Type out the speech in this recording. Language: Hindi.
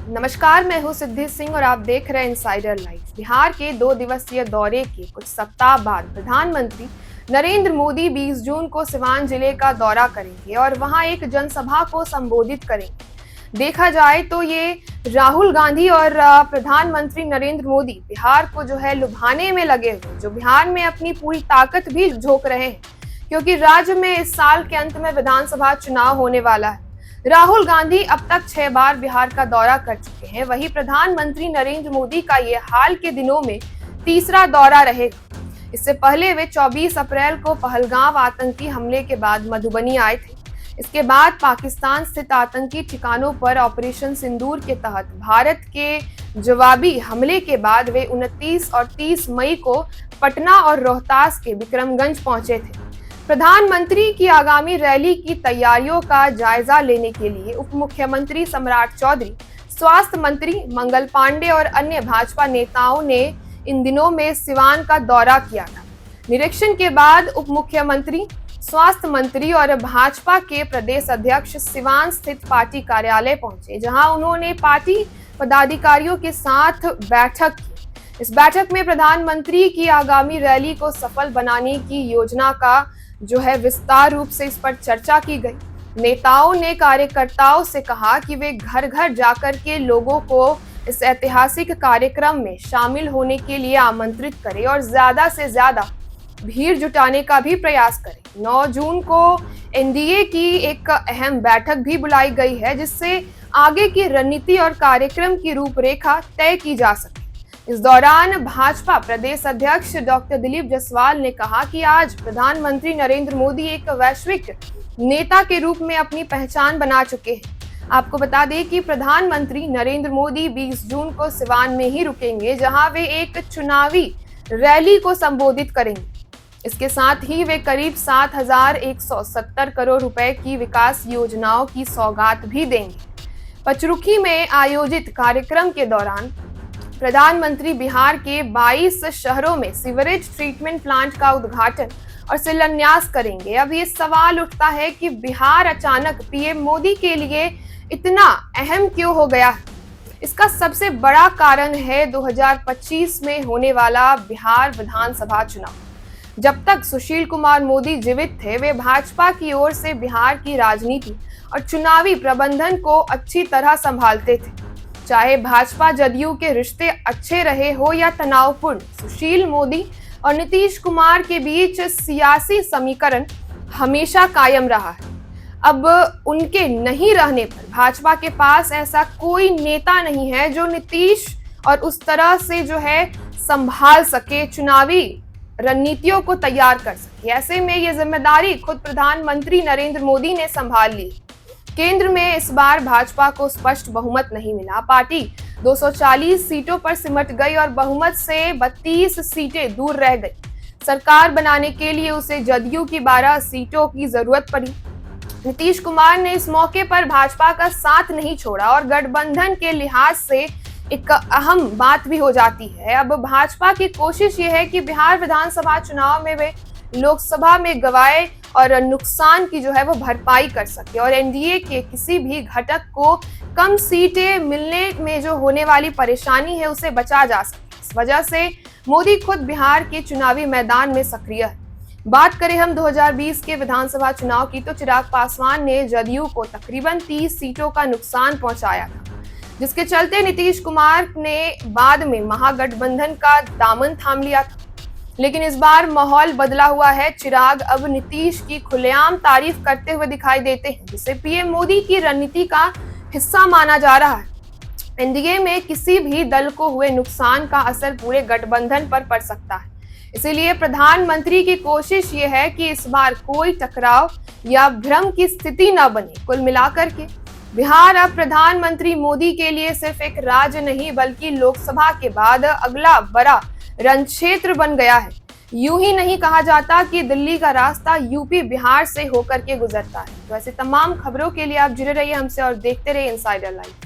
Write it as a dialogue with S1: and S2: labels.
S1: नमस्कार, मैं हूं सिद्धि सिंह और आप देख रहे हैं इनसाइडर लाइव। बिहार के 2 दिवसीय दौरे के कुछ सप्ताह बाद प्रधानमंत्री नरेंद्र मोदी 20 जून को सिवान जिले का दौरा करेंगे और वहां एक जनसभा को संबोधित करेंगे। देखा जाए तो ये राहुल गांधी और प्रधानमंत्री नरेंद्र मोदी बिहार को जो है लुभाने में लगे हुए, जो बिहार में अपनी पूरी ताकत भी झोंक रहे हैं, क्योंकि राज्य में इस साल के अंत में विधानसभा चुनाव होने वाला है। राहुल गांधी अब तक 6 बार बिहार का दौरा कर चुके हैं। वहीं प्रधानमंत्री नरेंद्र मोदी का ये हाल के दिनों में तीसरा दौरा रहेगा। इससे पहले वे 24 अप्रैल को पहलगाम आतंकी हमले के बाद मधुबनी आए थे। इसके बाद पाकिस्तान स्थित आतंकी ठिकानों पर ऑपरेशन सिंदूर के तहत भारत के जवाबी हमले के बाद वे 29 और 30 मई को पटना और रोहतास के विक्रमगंज पहुंचे थे। प्रधानमंत्री की आगामी रैली की तैयारियों का जायजा लेने के लिए उप मुख्यमंत्री सम्राट चौधरी, स्वास्थ्य मंत्री मंगल पांडे और अन्य भाजपा नेताओं ने इन दिनों में सिवान का दौरा किया था। निरीक्षण के बाद उप मुख्यमंत्री, स्वास्थ्य मंत्री और भाजपा के प्रदेश अध्यक्ष सिवान स्थित पार्टी कार्यालय पहुंचे, जहां उन्होंने पार्टी पदाधिकारियों के साथ बैठक की। इस बैठक में प्रधानमंत्री की आगामी रैली को सफल बनाने की योजना का जो है विस्तार रूप से इस पर चर्चा की गई। नेताओं ने कार्यकर्ताओं से कहा कि वे घर घर जाकर के लोगों को इस ऐतिहासिक कार्यक्रम में शामिल होने के लिए आमंत्रित करें और ज्यादा से ज्यादा भीड़ जुटाने का भी प्रयास करें। 9 जून को एनडीए की एक अहम बैठक भी बुलाई गई है, जिससे आगे की रणनीति और कार्यक्रम की रूपरेखा तय की जा सके। इस दौरान भाजपा प्रदेश अध्यक्ष डॉक्टर दिलीप जायसवाल ने कहा कि आज प्रधानमंत्री नरेंद्र मोदी एक वैश्विक नेता के रूप में अपनी पहचान बना चुके हैं। आपको बता दें कि प्रधानमंत्री नरेंद्र मोदी 20 जून को सिवान में ही रुकेंगे, जहां वे एक चुनावी रैली को संबोधित करेंगे। इसके साथ ही वे करीब 7,170 करोड़ रुपए की विकास योजनाओं की सौगात भी देंगे। पचरुखी में आयोजित कार्यक्रम के दौरान प्रधानमंत्री बिहार के 22 शहरों में सीवरेज ट्रीटमेंट प्लांट का उद्घाटन और शिलान्यास करेंगे। अब ये सवाल उठता है कि बिहार अचानक पीएम मोदी के लिए इतना अहम क्यों हो गया है? इसका सबसे बड़ा कारण है 2025 में होने वाला बिहार विधानसभा चुनाव। जब तक सुशील कुमार मोदी जीवित थे, वे भाजपा की ओर से बिहार की राजनीति और चुनावी प्रबंधन को अच्छी तरह संभालते थे। चाहे भाजपा जदयू के रिश्ते अच्छे रहे हो या तनावपूर्ण, सुशील मोदी और नीतीश कुमार के बीच सियासी समीकरण हमेशा कायम रहा है। अब उनके नहीं रहने पर भाजपा के पास ऐसा कोई नेता नहीं है जो नीतीश और उस तरह से जो है संभाल सके, चुनावी रणनीतियों को तैयार कर सके। ऐसे में ये जिम्मेदारी खुद प्रधानमंत्री नरेंद्र मोदी ने संभाल ली। केंद्र में इस बार भाजपा को स्पष्ट बहुमत नहीं मिला। पार्टी 240 सीटों पर सिमट गई और बहुमत से 32 सीटें दूर रह गई। सरकार बनाने के लिए उसे जदयू की 12 सीटों की जरूरत पड़ी। नीतीश कुमार ने इस मौके पर भाजपा का साथ नहीं छोड़ा और गठबंधन के लिहाज से एक अहम बात भी हो जाती है। अब भाजपा की कोशिश ये है कि बिहार विधानसभा चुनाव में वे लोकसभा में गवाए और नुकसान की जो है वो भरपाई कर सके और एनडीए के किसी भी घटक को कम सीटें मिलने में जो होने वाली परेशानी है उसे बचा जा सके। इस वजह से मोदी खुद बिहार के चुनावी मैदान में सक्रिय है। बात करें हम 2020 के विधानसभा चुनाव की, तो चिराग पासवान ने जदयू को तकरीबन 30 सीटों का नुकसान पहुंचाया था, जिसके चलते नीतीश कुमार ने बाद में महागठबंधन का दामन थाम लिया था। लेकिन इस बार माहौल बदला हुआ है। चिराग अब नीतीश की खुलेआम तारीफ करते हुए दिखाई देते हैं, जिसे पीएम मोदी की रणनीति का हिस्सा माना जा रहा है। एनडीए में किसी भी दल को हुए नुकसान का असर पूरे गठबंधन पर पड़ सकता है। इसीलिए प्रधानमंत्री की कोशिश ये है कि इस बार कोई टकराव या भ्रम की स्थिति न बने। कुल मिलाकर के बिहार अब प्रधानमंत्री मोदी के लिए सिर्फ एक राज्य नहीं, बल्कि लोकसभा के बाद अगला बड़ा रण क्षेत्र बन गया है। यूं ही नहीं कहा जाता कि दिल्ली का रास्ता यूपी बिहार से होकर के गुजरता है। तो ऐसे तमाम खबरों के लिए आप जुड़े रहिए हमसे और देखते रहिए इनसाइडर लाइव।